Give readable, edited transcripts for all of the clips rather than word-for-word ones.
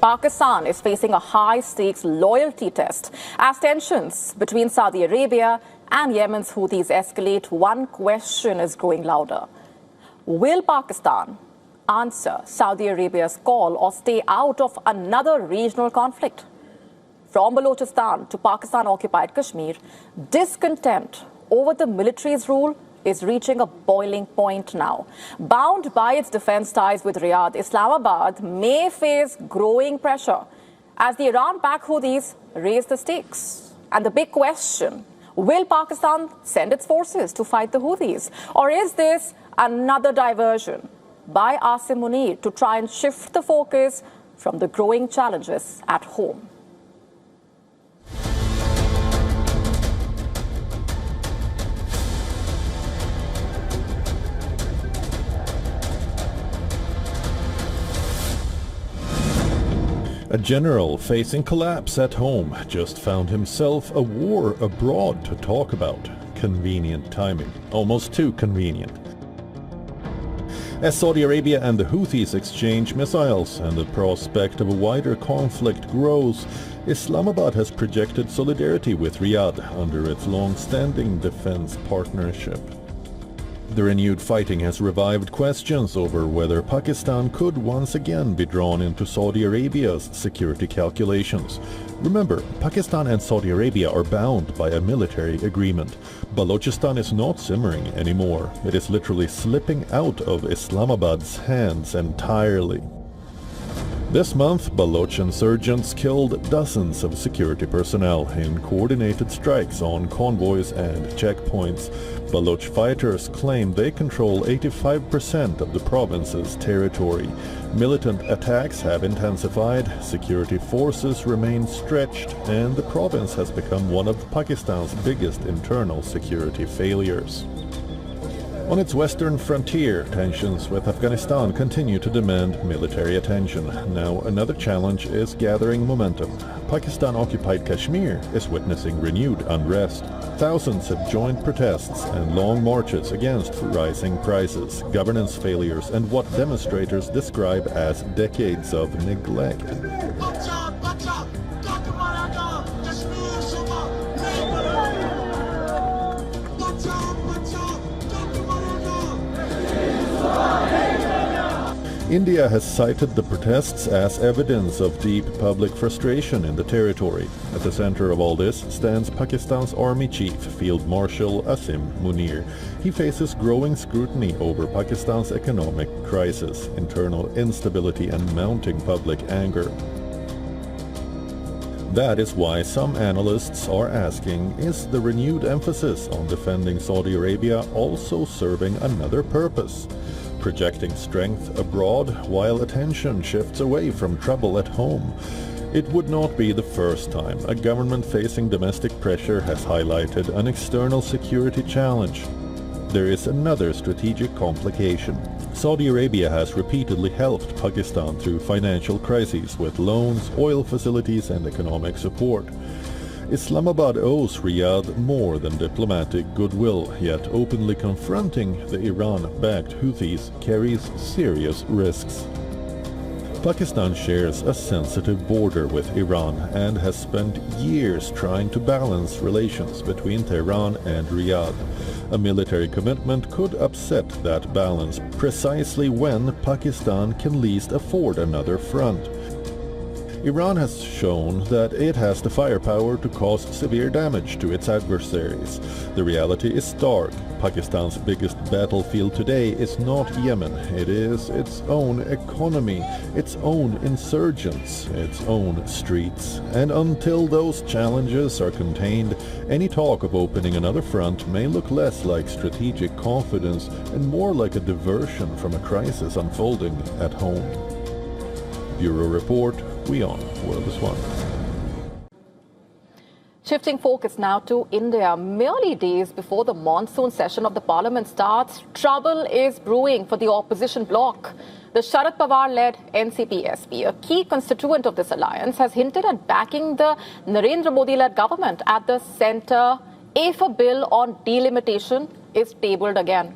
Pakistan is facing a high-stakes loyalty test as tensions between Saudi Arabia and Yemen's Houthis escalate. One question is growing louder. Will Pakistan answer Saudi Arabia's call or stay out of another regional conflict? From Balochistan to Pakistan-occupied Kashmir, discontent over the military's rule is reaching a boiling point now. Bound by its defense ties with Riyadh, Islamabad may face growing pressure as the Iran-backed Houthis raise the stakes. And the big question, will Pakistan send its forces to fight the Houthis? Or is this another diversion by Asim Munir to try and shift the focus from the growing challenges at home? A general facing collapse at home just found himself a war abroad to talk about. Convenient timing. Almost too convenient. As Saudi Arabia and the Houthis exchange missiles and the prospect of a wider conflict grows, Islamabad has projected solidarity with Riyadh under its long-standing defense partnership. The renewed fighting has revived questions over whether Pakistan could once again be drawn into Saudi Arabia's security calculations. Remember, Pakistan and Saudi Arabia are bound by a military agreement. Balochistan is not simmering anymore. It is literally slipping out of Islamabad's hands entirely. This month, Baloch insurgents killed dozens of security personnel in coordinated strikes on convoys and checkpoints. Baloch fighters claim they control 85% of the province's territory. Militant attacks have intensified, security forces remain stretched, and the province has become one of Pakistan's biggest internal security failures. On its western frontier, tensions with Afghanistan continue to demand military attention. Now another challenge is gathering momentum. Pakistan-occupied Kashmir is witnessing renewed unrest. Thousands have joined protests and long marches against rising prices, governance failures, and what demonstrators describe as decades of neglect. India has cited the protests as evidence of deep public frustration in the territory. At the center of all this stands Pakistan's Army Chief, Field Marshal Asim Munir. He faces growing scrutiny over Pakistan's economic crisis, internal instability, and mounting public anger. That is why some analysts are asking, is the renewed emphasis on defending Saudi Arabia also serving another purpose? Projecting strength abroad while attention shifts away from trouble at home. It would not be the first time a government facing domestic pressure has highlighted an external security challenge. There is another strategic complication. Saudi Arabia has repeatedly helped Pakistan through financial crises with loans, oil facilities, and economic support. Islamabad owes Riyadh more than diplomatic goodwill, yet openly confronting the Iran-backed Houthis carries serious risks. Pakistan shares a sensitive border with Iran and has spent years trying to balance relations between Tehran and Riyadh. A military commitment could upset that balance precisely when Pakistan can least afford another front. Iran has shown that it has the firepower to cause severe damage to its adversaries. The reality is stark. Pakistan's biggest battlefield today is not Yemen. It is its own economy, its own insurgents, its own streets. And until those challenges are contained, any talk of opening another front may look less like strategic confidence and more like a diversion from a crisis unfolding at home. Bureau Report. WION World is One. Shifting focus now to India. Merely days before the monsoon session of the parliament starts, trouble is brewing for the opposition bloc. The Sharad Pawar-led NCP-SP, a key constituent of this alliance, has hinted at backing the Narendra Modi-led government at the centre if a bill on delimitation is tabled again.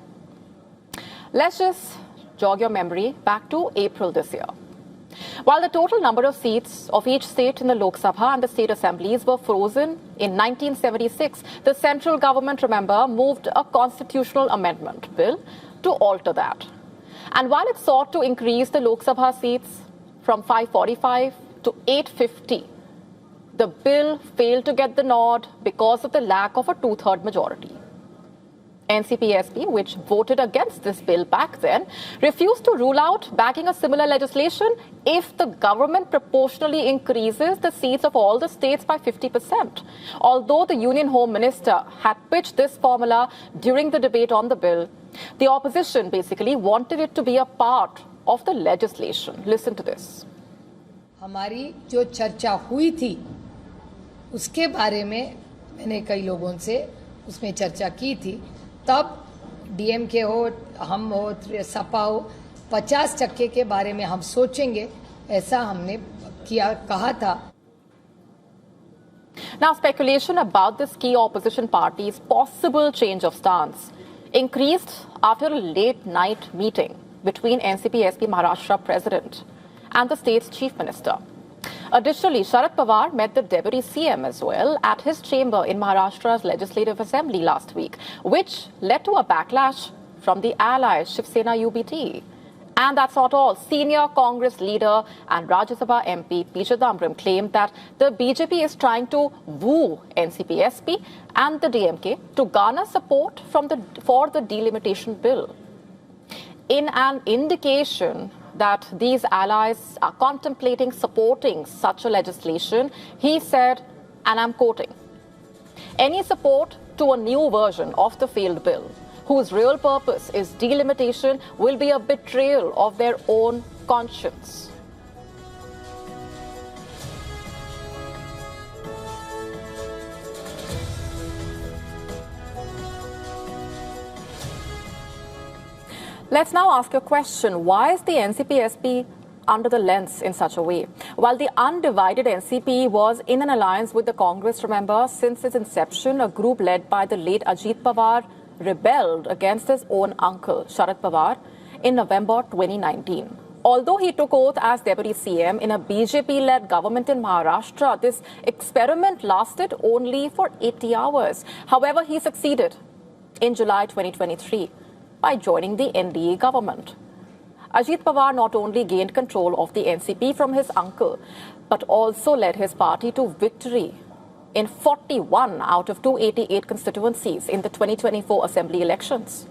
Let's just jog your memory back to April this year. While the total number of seats of each state in the Lok Sabha and the state assemblies were frozen in 1976, the central government, remember, moved a constitutional amendment bill to alter that. And while it sought to increase the Lok Sabha seats from 545 to 850, the bill failed to get the nod because of the lack of a two-third majority. NCP-SP, which voted against this bill back then, refused to rule out backing a similar legislation if the government proportionally increases the seats of all the states by 50%. Although the Union Home Minister had pitched this formula during the debate on the bill, the opposition basically wanted it to be a part of the legislation. Listen to this. हमारी जो चर्चा हुई थी उसके बारे में मैंने कई लोगों से उसमें चर्चा की थी, तब डीएमके हो, हम हो, सपा हो, 50% के बारे में हम सोचेंगे, ऐसा हमने कहा था. Now, speculation about this key opposition party's possible change of stance increased after a late-night meeting between NCP-SP Maharashtra President and the state's Chief Minister. Additionally, Sharad Pawar met the Deputy CM as well at his chamber in Maharashtra's Legislative Assembly last week, which led to a backlash from the allies Shiv Sena UBT. And that's not all. Senior Congress leader and Rajya Sabha MP P. Chidambaram claimed that the BJP is trying to woo NCP-SP and the DMK to garner support for the delimitation bill. In an indication that these allies are contemplating supporting such a legislation, he said, and I'm quoting, "Any support to a new version of the failed bill, whose real purpose is delimitation, will be a betrayal of their own conscience." Let's now ask a question. Why is the NCP-SP under the lens in such a way? While the undivided NCP was in an alliance with the Congress, remember, since its inception, a group led by the late Ajit Pawar rebelled against his own uncle, Sharad Pawar, in November 2019. Although he took oath as Deputy CM in a BJP-led government in Maharashtra, this experiment lasted only for 80 hours. However, he succeeded in July 2023 by joining the NDA government. Ajit Pawar not only gained control of the NCP from his uncle, but also led his party to victory in 41 out of 288 constituencies in the 2024 assembly elections.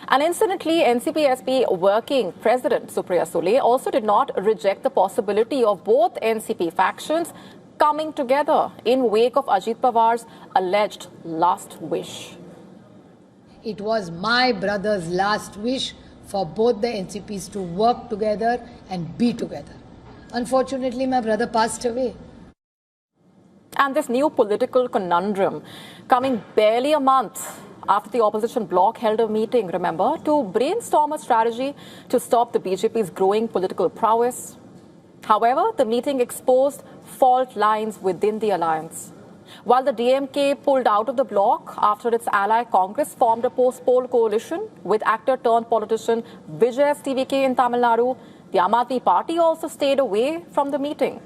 And incidentally, NCP-SP working President Supriya Sule also did not reject the possibility of both NCP factions coming together in wake of Ajit Pawar's alleged last wish. It was my brother's last wish for both the NCPs to work together and be together. Unfortunately, my brother passed away. And this new political conundrum coming barely a month after the opposition bloc held a meeting, remember, to brainstorm a strategy to stop the BJP's growing political prowess. However, the meeting exposed fault lines within the alliance. While the DMK pulled out of the bloc after its ally Congress formed a post-poll coalition with actor-turned-politician Vijay TVK in Tamil Nadu, the Aam Aadmi Party also stayed away from the meeting.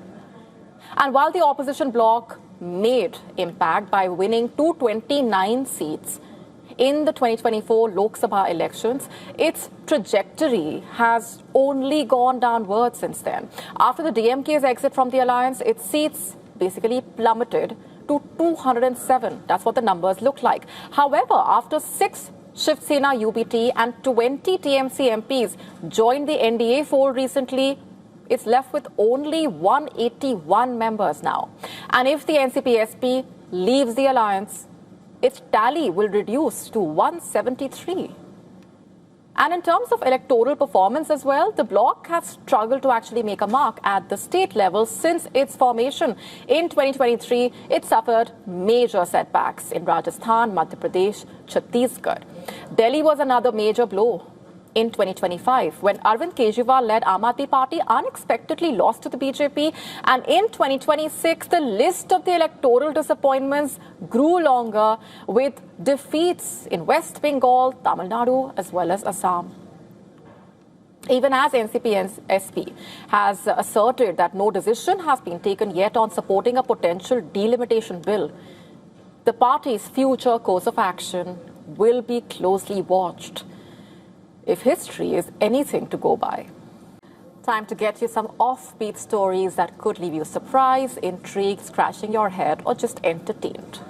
And while the opposition bloc made impact by winning 229 seats in the 2024 Lok Sabha elections, its trajectory has only gone downward since then. After the DMK's exit from the alliance, its seats basically plummeted to 207. That's what the numbers look like. However, after 6 Shiv Sena UBT and 20 TMC MPs joined the NDA fold recently, it's left with only 181 members now. And if the NCP-SP leaves the alliance, its tally will reduce to 173. And in terms of electoral performance as well, the bloc has struggled to actually make a mark at the state level since its formation. In 2023, it suffered major setbacks in Rajasthan, Madhya Pradesh, Chhattisgarh. Delhi was another major blow in 2025 when Arvind Kejriwal-led Aam Aadmi Party unexpectedly lost to the BJP. And in 2026, the list of the electoral disappointments grew longer with defeats in West Bengal, Tamil Nadu, as well as Assam. Even as NCP-SP has asserted that no decision has been taken yet on supporting a potential delimitation bill, the party's future course of action will be closely watched, if history is anything to go by. Time to get you some offbeat stories that could leave you surprised, intrigued, scratching your head, or just entertained.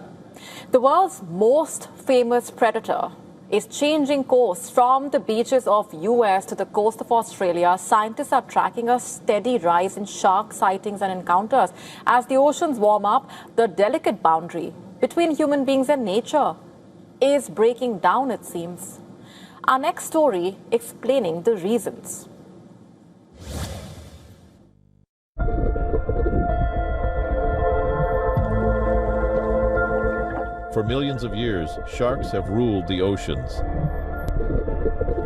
The world's most famous predator is changing course from the beaches of US to the coast of Australia. Scientists are tracking a steady rise in shark sightings and encounters. As the oceans warm up, the delicate boundary between human beings and nature is breaking down, it seems. Our next story explaining the reasons. For millions of years, sharks have ruled the oceans.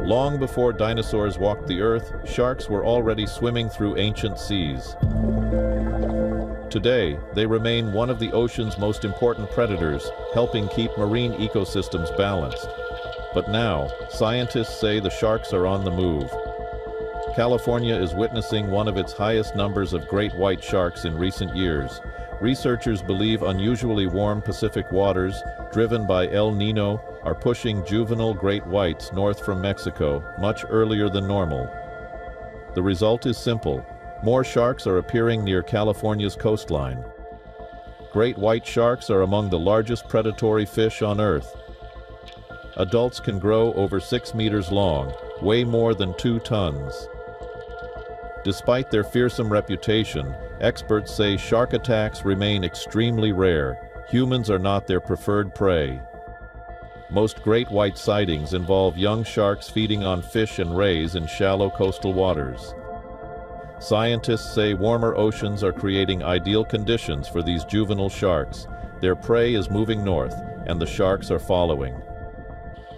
Long before dinosaurs walked the earth, sharks were already swimming through ancient seas. Today, they remain one of the ocean's most important predators, helping keep marine ecosystems balanced. But now, scientists say the sharks are on the move. California is witnessing one of its highest numbers of great white sharks in recent years. Researchers believe unusually warm Pacific waters, driven by El Nino, are pushing juvenile great whites north from Mexico much earlier than normal. The result is simple. More sharks are appearing near California's coastline. Great white sharks are among the largest predatory fish on Earth. Adults can grow over 6 meters long, weigh more than 2 tons. Despite their fearsome reputation, experts say shark attacks remain extremely rare. Humans are not their preferred prey. Most great white sightings involve young sharks feeding on fish and rays in shallow coastal waters. Scientists say warmer oceans are creating ideal conditions for these juvenile sharks. Their prey is moving north, and the sharks are following.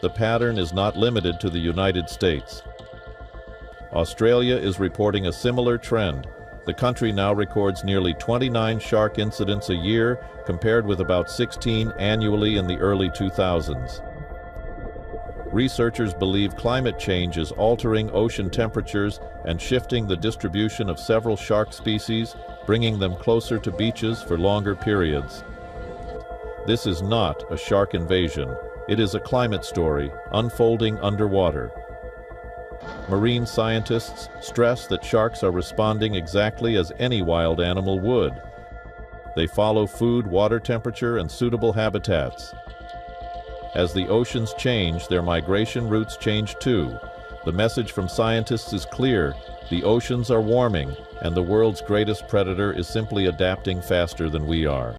The pattern is not limited to the United States. Australia is reporting a similar trend. The country now records nearly 29 shark incidents a year, compared with about 16 annually in the early 2000s. Researchers believe climate change is altering ocean temperatures and shifting the distribution of several shark species, bringing them closer to beaches for longer periods. This is not a shark invasion. It is a climate story unfolding underwater. Marine scientists stress that sharks are responding exactly as any wild animal would. They follow food, water temperature, and suitable habitats. As the oceans change, their migration routes change too. The message from scientists is clear. The oceans are warming, and the world's greatest predator is simply adapting faster than we are.